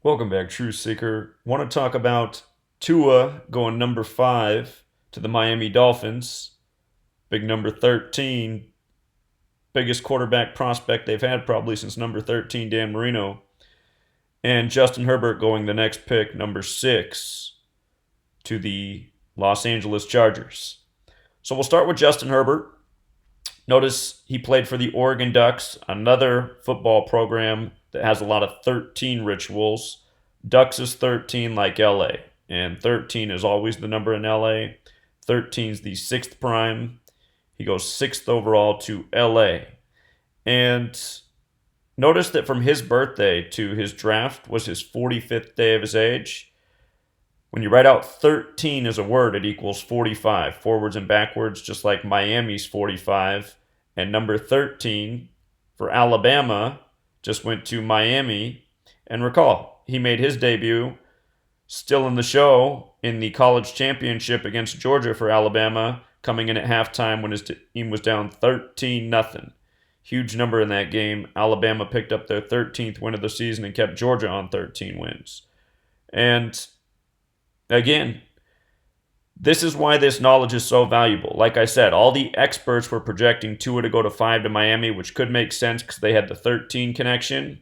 Welcome back, Truth Seeker. Want to talk about Tua going number 5 to the Miami Dolphins. Big number 13. Biggest quarterback prospect they've had probably since number 13, Dan Marino. And Justin Herbert going the next pick, number 6, to the Los Angeles Chargers. So we'll start with Justin Herbert. Notice he played for the Oregon Ducks, another football program that has a lot of 13 rituals. Ducks is 13 like LA, and 13 is always the number in LA. 13 is the 6th prime. He goes 6th overall to LA. And notice that from his birthday to his draft was his 45th day of his age. When you write out 13 as a word, it equals 45, forwards and backwards, just like Miami's 45. And number 13 for Alabama just went to Miami. And recall, he made his debut still in the show in the college championship against Georgia for Alabama, coming in at halftime when his team was down 13-0. Huge number in that game. Alabama picked up their 13th win of the season and kept Georgia on 13 wins. And again, this is why this knowledge is so valuable. Like I said, all the experts were projecting Tua to go to 5 to Miami, which could make sense because they had the 13 connection.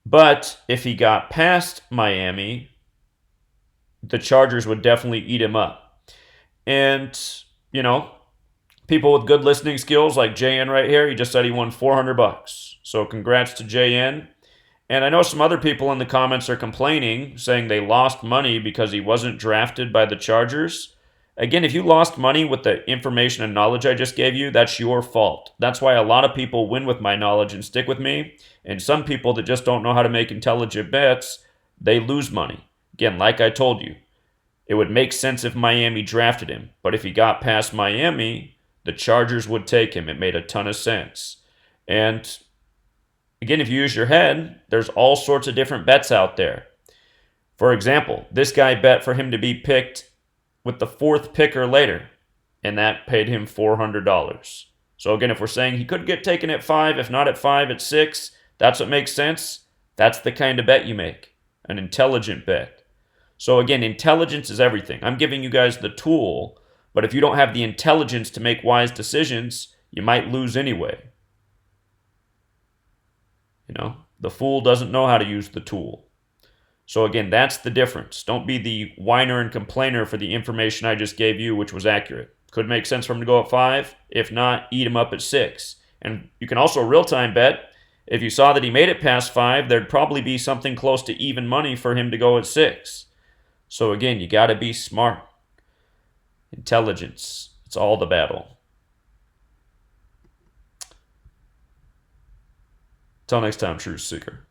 But if he got past Miami, the Chargers would definitely eat him up. And, people with good listening skills like JN right here, he just said he won $400. So congrats to JN. And I know some other people in the comments are complaining, saying they lost money because he wasn't drafted by the Chargers. Again, if you lost money with the information and knowledge I just gave you, that's your fault. That's why a lot of people win with my knowledge and stick with me. And some people that just don't know how to make intelligent bets, they lose money. Again, like I told you, it would make sense if Miami drafted him. But if he got past Miami, the Chargers would take him. It made a ton of sense. And again, if you use your head, there's all sorts of different bets out there. For example, this guy bet for him to be picked with the 4th pick or later, and that paid him $400. So again, if we're saying he could get taken at 5, if not at 5, at 6, that's what makes sense. That's the kind of bet you make, an intelligent bet. So again, intelligence is everything. I'm giving you guys the tool, but if you don't have the intelligence to make wise decisions, you might lose anyway. The fool doesn't know how to use the tool. So again, that's the difference. Don't be the whiner and complainer for the information I just gave you, which was accurate. Could make sense for him to go at 5. If not, eat him up at 6. And you can also real-time bet. If you saw that he made it past 5, there'd probably be something close to even money for him to go at 6. So again, you got to be smart. Intelligence. It's all the battle. Till next time, Truth Seeker.